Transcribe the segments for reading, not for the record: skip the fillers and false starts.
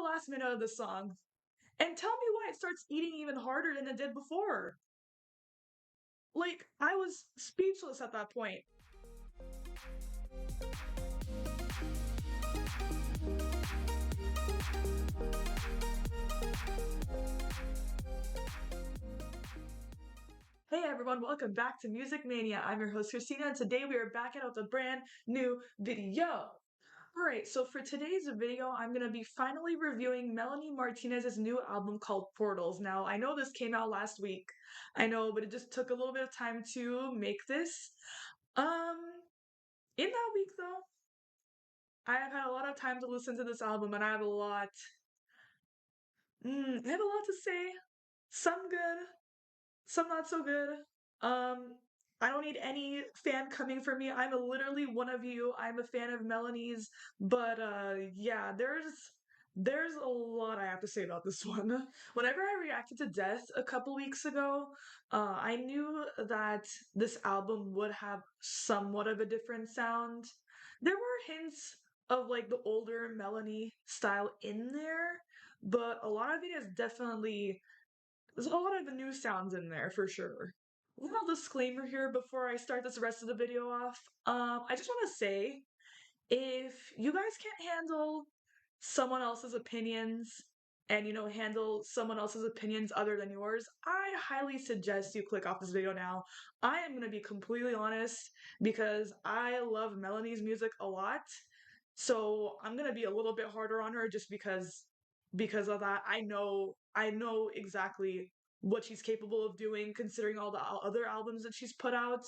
the last minute of the song. And tell me why it starts eating even harder than it did before. Like, I was speechless at that point. Hey everyone, welcome back to Music Mania. I'm your host Christina, and today we are back out with a brand new video. Alright, so for today's video, I'm going to be finally reviewing Melanie Martinez's new album called Portals. Now, I know this came out last week. I know, but it just took a little bit of time to make this. In that week though, I have had a lot of time to listen to this album, and I have a lot. I have a lot to say. Some good, some not so good. Um, I don't need any fan coming for me. I'm literally one of you. I'm a fan of Melanie's, but yeah, there's a lot I have to say about this one. Whenever I reacted to Death a couple weeks ago, I knew that this album would have somewhat of a different sound. There were hints of like the older Melanie style in there, but a lot of it is definitely there's a lot of the new sounds in there for sure. Little disclaimer here before I start this rest of the video off. I just want to say, if you guys can't handle someone else's opinions and handle someone else's opinions other than yours, I highly suggest you click off this video now. I am going to be completely honest because I love Melanie's music a lot. So I'm going to be a little bit harder on her just because of that. I know exactly what she's capable of doing considering all the other albums that she's put out.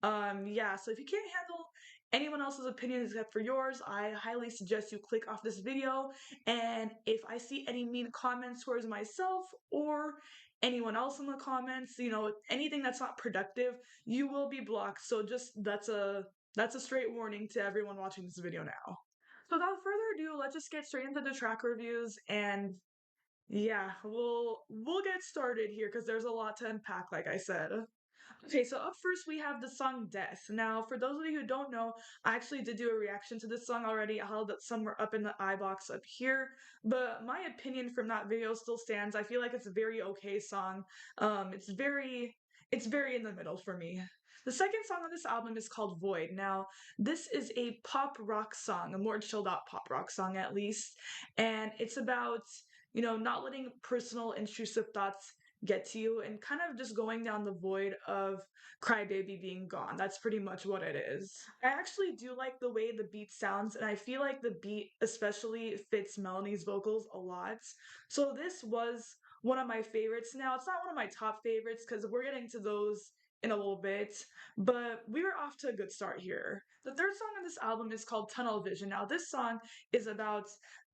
Yeah, so if you can't handle anyone else's opinions except for yours, I highly suggest you click off this video. And if I see any mean comments towards myself or anyone else in the comments, anything that's not productive, you will be blocked. So just that's a straight warning to everyone watching this video now. So without further ado, let's just get straight into the track reviews, and yeah, we'll get started here because there's a lot to unpack, like I said. Okay, so up first we have the song Death. Now, for those of you who don't know, I actually did do a reaction to this song already. I'll have that somewhere up in the box up here. But my opinion from that video still stands. I feel like it's a very okay song. It's very in the middle for me. The second song on this album is called Void. Now, this is a pop rock song, a more chilled out pop rock song at least. And it's about, not letting personal intrusive thoughts get to you and kind of just going down the void of Crybaby being gone. That's pretty much what it is. I actually do like the way the beat sounds, and I feel like the beat especially fits Melanie's vocals a lot. So this was one of my favorites. Now, it's not one of my top favorites because we're getting to those in a little bit, but we were off to a good start here. The third song on this album is called Tunnel Vision. Now, this song is about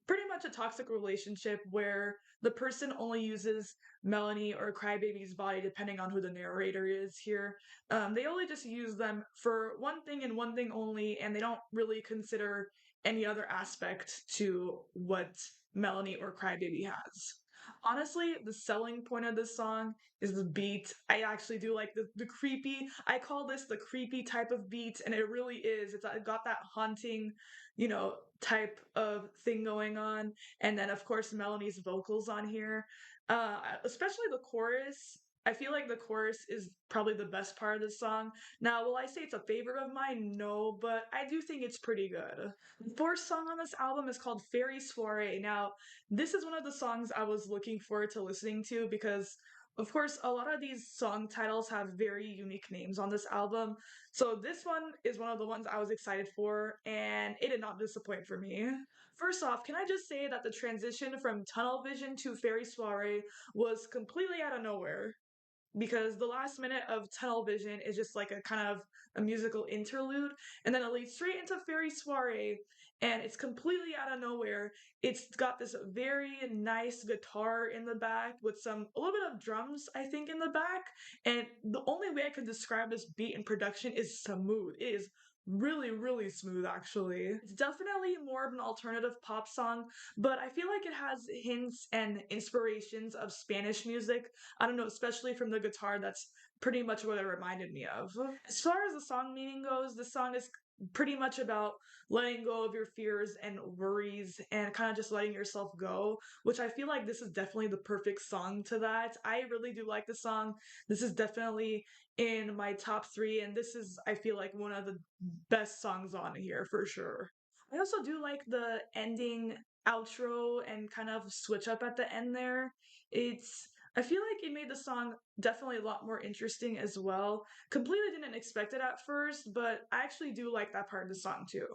pretty much a toxic relationship where the person only uses Melanie or Crybaby's body, depending on who the narrator is here. They only just use them for one thing and one thing only, and they don't really consider any other aspect to what Melanie or Crybaby has. Honestly, the selling point of this song is the beat. I actually do like the creepy, I call this the creepy type of beat, and it really is. It's got that haunting, type of thing going on. And then, of course, Melanie's vocals on here. Especially the chorus. I feel like the chorus is probably the best part of the song. Now, will I say it's a favorite of mine? No, but I do think it's pretty good. The fourth song on this album is called Fairy Soiree. Now, this is one of the songs I was looking forward to listening to because, of course, a lot of these song titles have very unique names on this album. So this one is one of the ones I was excited for, and it did not disappoint for me. First off, can I just say that the transition from Tunnel Vision to Fairy Soiree was completely out of nowhere? Because the last minute of Tunnel Vision is just like a kind of a musical interlude, and then it leads straight into Fairy Soiree, and it's completely out of nowhere. It's got this very nice guitar in the back with a little bit of drums, I think, in the back, and the only way I can describe this beat and production is smooth. It is really, really smooth, actually. It's definitely more of an alternative pop song, but I feel like it has hints and inspirations of Spanish music. I don't know, especially from the guitar, that's pretty much what it reminded me of. As far as the song meaning goes, the song is pretty much about letting go of your fears and worries and kind of just letting yourself go, which I feel like this is definitely the perfect song to that. I really do like the song. This is definitely in my top three, and this is, I feel like, one of the best songs on here for sure. I also do like the ending outro and kind of switch up at the end there. It's I feel like it made the song definitely a lot more interesting as well. Completely didn't expect it at first, but I actually do like that part of the song too.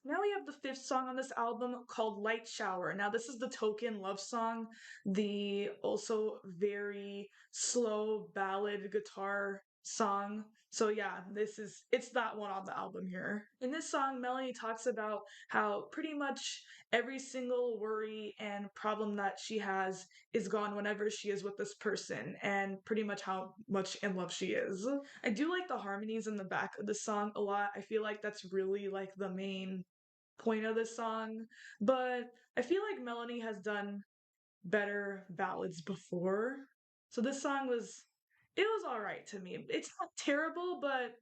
Now we have the fifth song on this album called Light Shower. Now, this is the token love song, the also very slow ballad guitar song. So yeah, it's that one on the album here. In this song, Melanie talks about how pretty much every single worry and problem that she has is gone whenever she is with this person, and pretty much how much in love she is. I do like the harmonies in the back of the song a lot. I feel like that's really like the main point of this song, but I feel like Melanie has done better ballads before. So this song it was all right to me. It's not terrible, but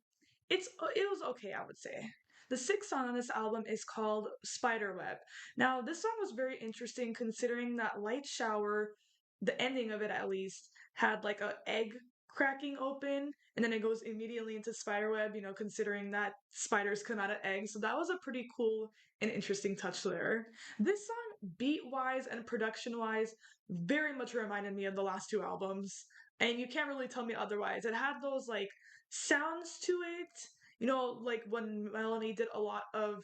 it was okay, I would say. The sixth song on this album is called Spiderweb. Now, this song was very interesting considering that Light Shower, the ending of it at least, had like a egg cracking open and then it goes immediately into spiderweb, considering that spiders come out of eggs. So that was a pretty cool and interesting touch there. This song, beat wise and production wise, very much reminded me of the last two albums. And you can't really tell me otherwise. It had those like sounds to it. Like when Melanie did a lot of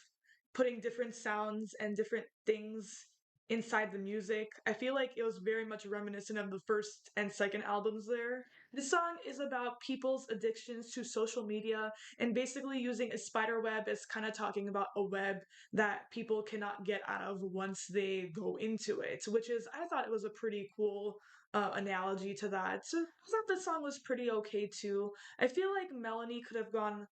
putting different sounds and different things inside the music. I feel like it was very much reminiscent of the first and second albums there. This song is about people's addictions to social media and basically using a spider web as kind of talking about a web that people cannot get out of once they go into it, which is, I thought it was a pretty cool analogy to that. I thought the song was pretty okay too. I feel like Melanie could have gone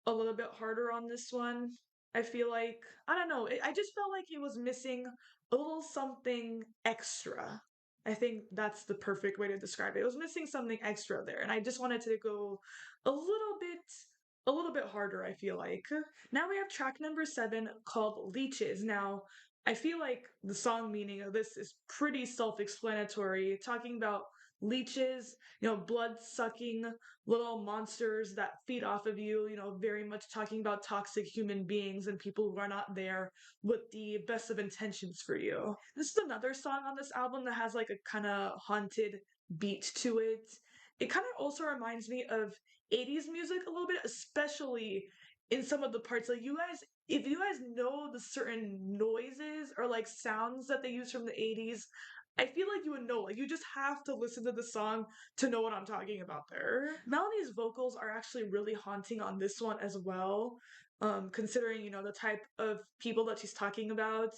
a little bit harder on this one. I feel like, I don't know, I just felt like it was missing a little something extra. I think that's the perfect way to describe it. It was missing something extra there, and I just wanted to go a little bit a little bit harder, I feel like. Now we have track number 7 called Leeches. Now, I feel like the song meaning of this is pretty self-explanatory, talking about leeches, blood sucking little monsters that feed off of you, very much talking about toxic human beings and people who are not there with the best of intentions for you. This is another song on this album that has like a kind of haunted beat to it. It kind of also reminds me of 80s music a little bit, especially in some of the parts. Like, if you guys know the certain noises or like sounds that they use from the 80s, I feel like you would know. Like, you just have to listen to the song to know what I'm talking about there. Melanie's vocals are actually really haunting on this one as well. Considering, the type of people that she's talking about,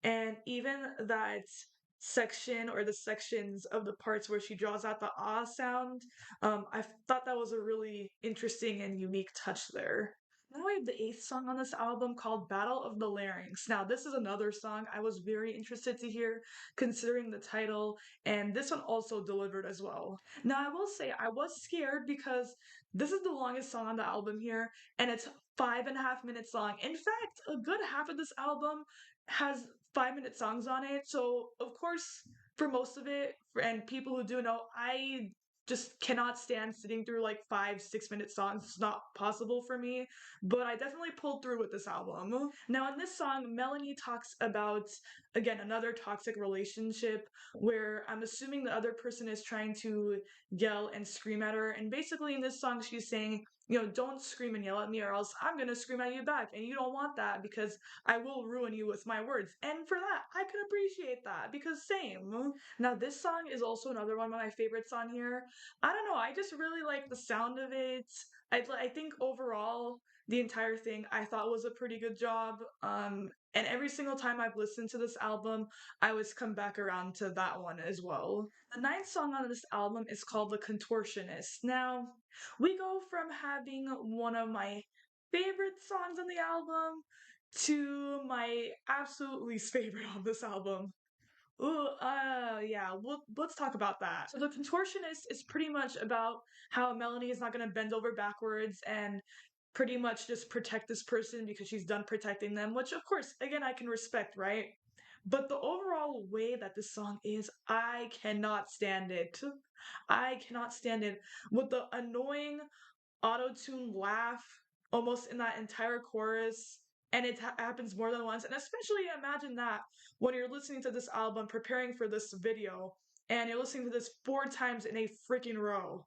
and even that section or the sections of the parts where she draws out the ah sound, I thought that was a really interesting and unique touch there. Now we have the eighth song on this album called Battle of the Larynx. Now, this is another song I was very interested to hear considering the title, and this one also delivered as well. Now, I will say I was scared because this is the longest song on the album here, and it's 5.5 minutes long. In fact, a good half of this album has 5-minute songs on it, so of course, for most of it, and people who do know, I just cannot stand sitting through like 5, 6 minute songs. It's not possible for me, but I definitely pulled through with this album. Now, in this song, Melanie talks about, again, another toxic relationship where I'm assuming the other person is trying to yell and scream at her. And basically, in this song, she's saying, don't scream and yell at me, or else I'm gonna scream at you back. And you don't want that because I will ruin you with my words. And for that, I can appreciate that because same. Now, this song is also another one of my favorites on here. I don't know, I just really like the sound of it. I think overall, the entire thing I thought was a pretty good job. And every single time I've listened to this album, I always come back around to that one as well. The ninth song on this album is called The Contortionist. Now, we go from having one of my favorite songs on the album to my absolute least favorite on this album. Ooh, yeah, let's talk about that. So, The Contortionist is pretty much about how Melanie is not gonna bend over backwards and pretty much just protect this person because she's done protecting them, which of course, again, I can respect, right? But the overall way that this song is, I cannot stand it. I cannot stand it. With the annoying auto tune laugh almost in that entire chorus, and it happens more than once. And especially imagine that when you're listening to this album, preparing for this video, and you're listening to this four times in a freaking row.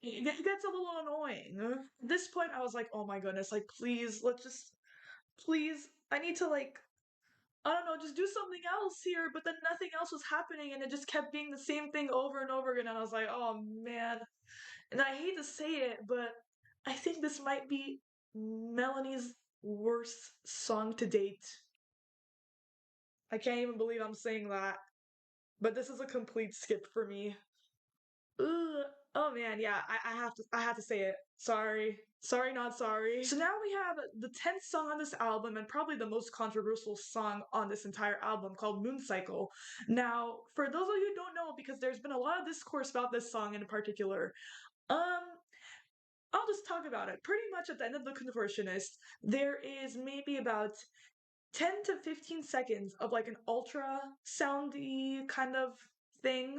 It gets a little annoying. At this point, I was like, oh my goodness, like, please, let's just, please, I need to, like, I don't know, just do something else here. But then nothing else was happening, and it just kept being the same thing over and over again. And I was like, oh man. And I hate to say it, but I think this might be Melanie's worst song to date. I can't even believe I'm saying that. But this is a complete skip for me. Ugh. Oh man, yeah, I have to say it. Sorry. Sorry, not sorry. So now we have the 10th song on this album and probably the most controversial song on this entire album called Moon Cycle. Now, for those of you who don't know, because there's been a lot of discourse about this song in particular, um, I'll just talk about it. Pretty much at the end of The Contortionist, there is maybe about 10 to 15 seconds of like an ultra soundy kind of thing.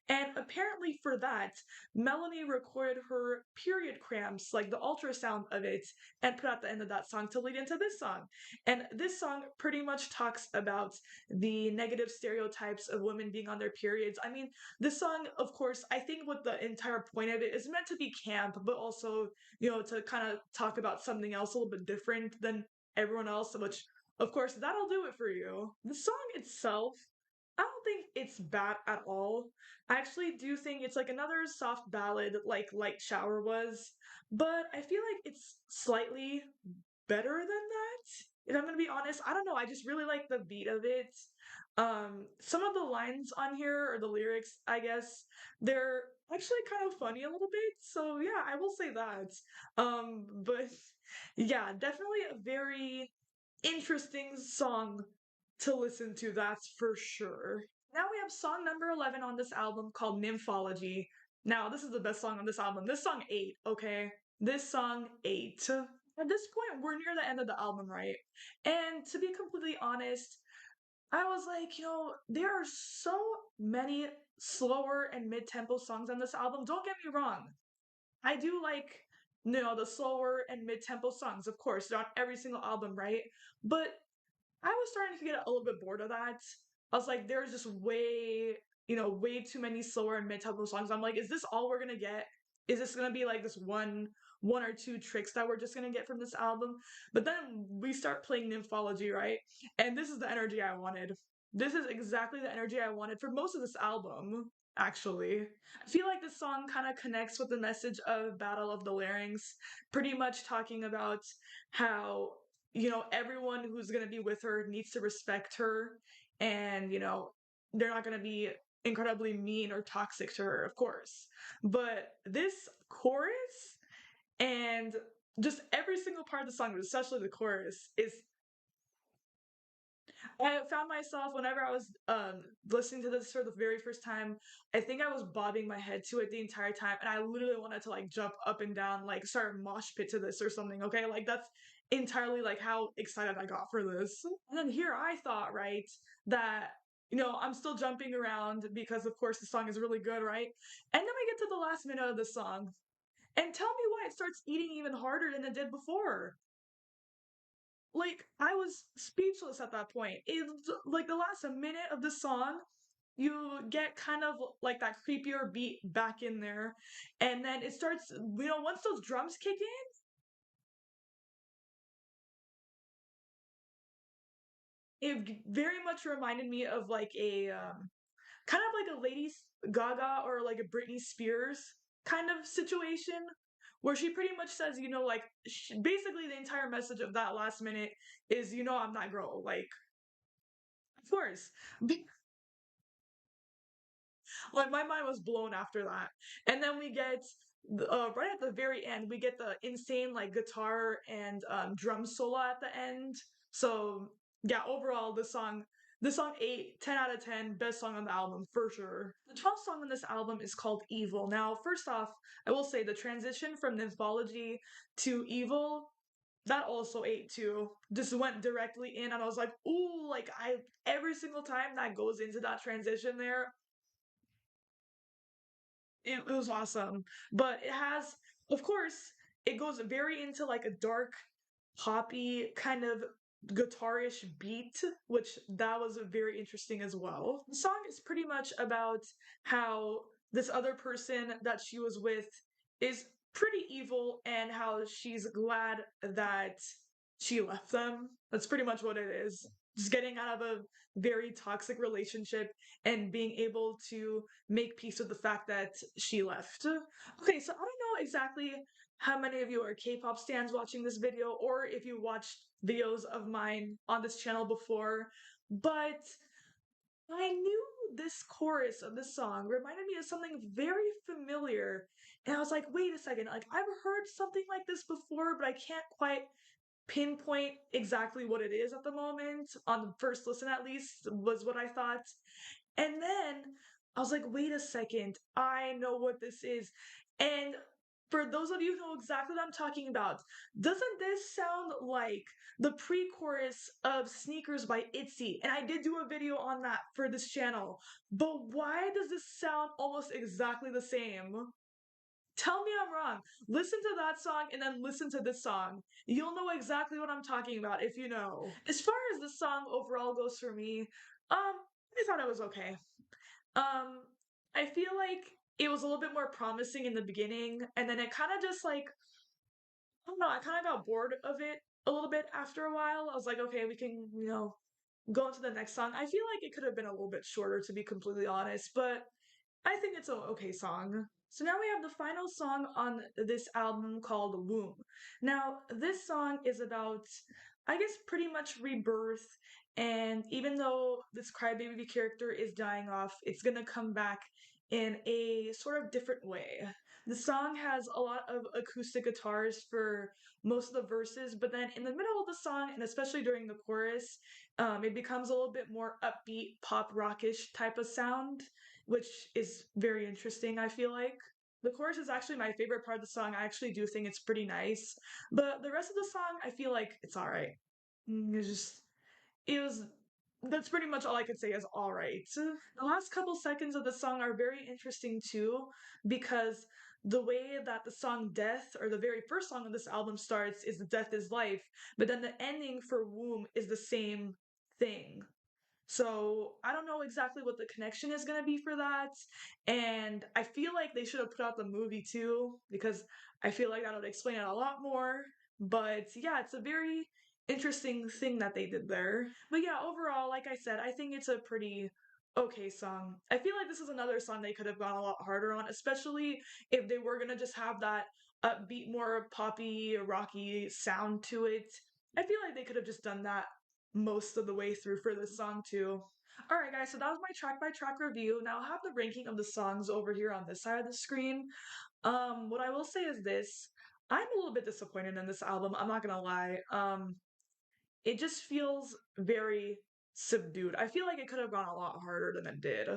And apparently, for that, Melanie recorded her period cramps, like the ultrasound of it, and put at the end of that song to lead into this song. And this song pretty much talks about the negative stereotypes of women being on their periods. I mean, this song, of course, I think what the entire point of it is meant to be camp, but also, to kind of talk about something else a little bit different than everyone else, which, of course, that'll do it for you. The song itself, I don't think it's bad at all. I actually do think it's like another soft ballad like Light Shower was, but I feel like it's slightly better than that. If I'm gonna be honest, I don't know. I just really like the beat of it. Some of the lines on here or the lyrics, I guess, they're actually kind of funny a little bit. So yeah, I will say that. But yeah, definitely a very interesting song to listen to, that's for sure. Now we have song number 11 on this album called Nymphology. Now, this is the best song on this album. This song ate, okay? This song ate. At this point, we're near the end of the album, right? And to be completely honest, I was like, there are so many slower and mid tempo songs on this album. Don't get me wrong. I do like, the slower and mid tempo songs, of course. They're on every single album, right? But I was starting to get a little bit bored of that. I was like, there's just way too many slower and mid-tempo songs. I'm like, is this all we're gonna get? Is this gonna be like this one or two tricks that we're just gonna get from this album? But then we start playing Nymphology, right? And this is the energy I wanted. This is exactly the energy I wanted for most of this album, actually. I feel like this song kind of connects with the message of Battle of the Larynx, pretty much talking about how everyone who's going to be with her needs to respect her, and they're not going to be incredibly mean or toxic to her, of course. But this chorus and just every single part of the song, but especially the chorus, is I found myself whenever I was listening to this for the very first time, I think I was bobbing my head to it the entire time, and I literally wanted to like jump up and down, like start a mosh pit to this or something. Okay, like that's entirely like how excited I got for this. And then here I thought, right, that I'm still jumping around because of course the song is really good, right? And then we get to the last minute of the song, and tell me why it starts eating even harder than it did before. Like, I was speechless at that point. It's like the last minute of the song, you get kind of like that creepier beat back in there, and then it starts, once those drums kick in, it very much reminded me of like a kind of like a Lady Gaga or like a Britney Spears kind of situation, where she pretty much says, like basically the entire message of that last minute is, I'm that girl. Like, of course. Like my mind was blown after that. And then we get right at the very end, we get the insane like guitar and drum solo at the end. So yeah, overall the song This song 8, 10 out of 10, best song on the album for sure. The 12th song on this album is called Evil. Now, first off, I will say the transition from Nymphology to Evil, that also ate too. Just went directly in, and I was like, ooh, like I every single time that goes into that transition there, it was awesome. But it has, of course, it goes very into like a dark, poppy kind of guitarish beat, which that was very interesting as well. The song is pretty much about how this other person that she was with is pretty evil and how she's glad that she left them. That's pretty much what it is. Just getting out of a very toxic relationship and being able to make peace with the fact that she left. Okay, so I don't know exactly how many of you are K-pop stans watching this video, or if you watched videos of mine on this channel before, but I knew this chorus of this song reminded me of something very familiar. And I was like, wait a second, like I've heard something like this before, but I can't quite pinpoint exactly what it is at the moment. On the first listen, at least, was what I thought. And then I was like, wait a second, I know what this is. And for those of you who know exactly what I'm talking about, doesn't this sound like the pre chorus of Sneakers by ITZY? And I did do a video on that for this channel. But why does this sound almost exactly the same? Tell me I'm wrong. Listen to that song and then listen to this song. You'll know exactly what I'm talking about if you know. As far as the song overall goes for me, I thought it was okay. Um, I feel like it was a little bit more promising in the beginning, and then it kind of just like, I don't know, I kind of got bored of it a little bit after a while. I was like, okay, we can, go into the next song. I feel like it could have been a little bit shorter, to be completely honest, but I think it's an okay song. So now we have the final song on this album called Womb. Now, this song is about, I guess, pretty much rebirth. And even though this Crybaby character is dying off, it's gonna come back in a sort of different way. The song has a lot of acoustic guitars for most of the verses, but then in the middle of the song, and especially during the chorus, it becomes a little bit more upbeat, pop rockish type of sound, which is very interesting, I feel like. The chorus is actually my favorite part of the song. I actually do think it's pretty nice. But the rest of the song, I feel like it's alright. It's just, it was, that's pretty much all I could say is alright. The last couple seconds of the song are very interesting too, because the way that the song Death, or the very first song of this album starts, is Death is Life, but then the ending for Womb is the same thing. So I don't know exactly what the connection is gonna be for that. And I feel like they should have put out the movie too, because I feel like that would explain it a lot more. But yeah, it's a very interesting thing that they did there. But yeah, overall, like I said, I think it's a pretty okay song. I feel like this is another song they could have gone a lot harder on, especially if they were gonna just have that upbeat, more poppy, rocky sound to it. I feel like they could have just done that most of the way through for this song too. Alright guys, so that was my track by track review. Now I have the ranking of the songs over here on this side of the screen. What I will say is this. I'm a little bit disappointed in this album, I'm not gonna lie. It just feels very subdued. I feel like it could have gone a lot harder than it did.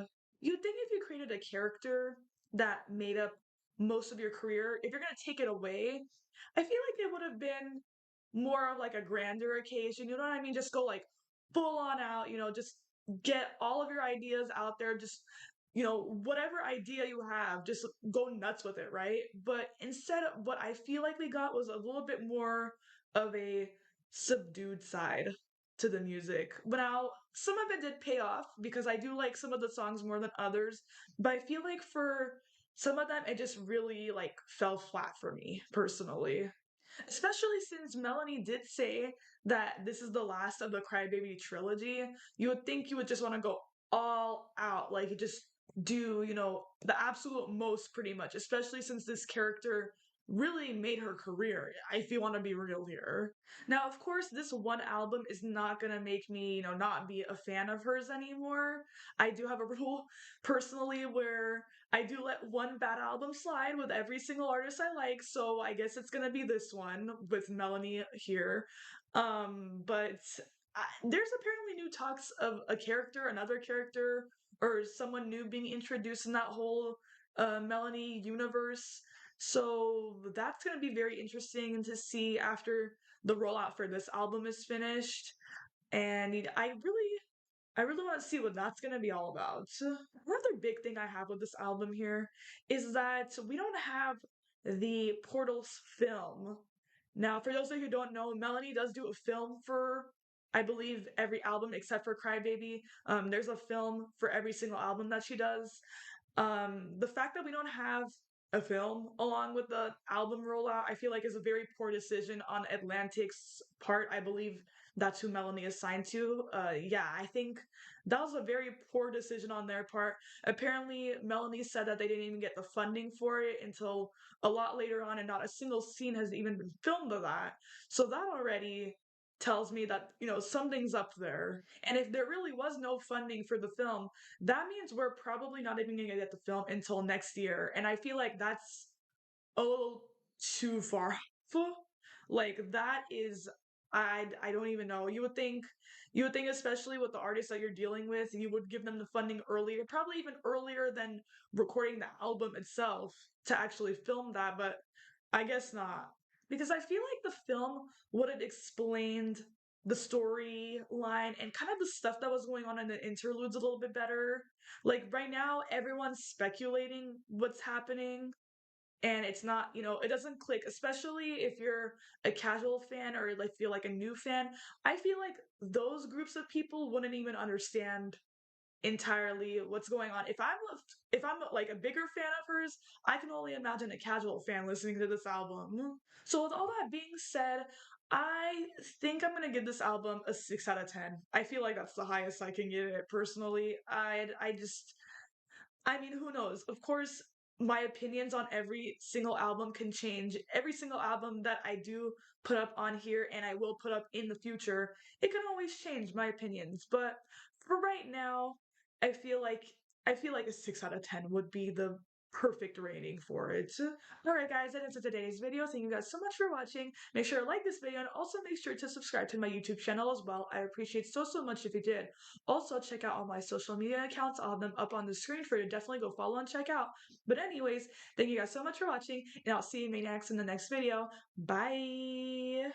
You'd think if you created a character that made up most of your career, if you're gonna take it away, I feel like it would have been more of like a grander occasion. You know what I mean? Just go like full on out, just get all of your ideas out there. Just, whatever idea you have, just go nuts with it, right? But instead, what I feel like we got was a little bit more of a subdued side to the music. But now, some of it did pay off because I do like some of the songs more than others. But I feel like for some of them, it just really like fell flat for me personally. Especially since Melanie did say that this is the last of the Crybaby trilogy, you would think you would just want to go all out, like just do, the absolute most pretty much, especially since this character really made her career, if you want to be real here. Now, of course, this one album is not gonna make me, not be a fan of hers anymore. I do have a rule personally where I do let one bad album slide with every single artist I like, so I guess it's gonna be this one with Melanie here. But there's apparently new talks of a character, another character, or someone new being introduced in that whole Melanie universe. So that's going to be very interesting to see after the rollout for this album is finished. And I really want to see what that's going to be all about. Another big thing I have with this album here is that we don't have the Portals film. Now, for those of you who don't know, Melanie does do a film for, I believe, every album except for Crybaby. There's a film for every single album that she does. The fact that we don't have a film along with the album rollout, I feel like is a very poor decision on Atlantic's part. I believe that's who Melanie is signed to. Yeah, I think that was a very poor decision on their part. Apparently, Melanie said that they didn't even get the funding for it until a lot later on, and not a single scene has even been filmed of that. So that already tells me that, something's up there. And if there really was no funding for the film, that means we're probably not even going to get the film until next year. And I feel like that's a little too far off. Like that is I don't even know. You would think especially with the artists that you're dealing with, you would give them the funding earlier, probably even earlier than recording the album itself to actually film that, but I guess not. Because I feel like the film would have explained the storyline and kind of the stuff that was going on in the interludes a little bit better. Like right now, everyone's speculating what's happening, and it's not, it doesn't click, especially if you're a casual fan or like feel like a new fan. I feel like those groups of people wouldn't even understand entirely what's going on. If I'm like a bigger fan of hers, I can only imagine a casual fan listening to this album. So with all that being said, I think I'm gonna give this album a 6 out of 10. I feel like that's the highest I can give it personally. I mean, who knows? Of course, my opinions on every single album can change. Every single album that I do put up on here and I will put up in the future, it can always change my opinions. But for right now, I feel like I feel like a 6 out of 10 would be the perfect rating for it. Alright guys, that ends today's video. Thank you guys so much for watching. Make sure to like this video and also make sure to subscribe to my YouTube channel as well. I appreciate so much if you did. Also, check out all my social media accounts. I'll have them up on the screen for you to definitely go follow and check out. But anyways, thank you guys so much for watching, and I'll see you maniacs in the next video. Bye!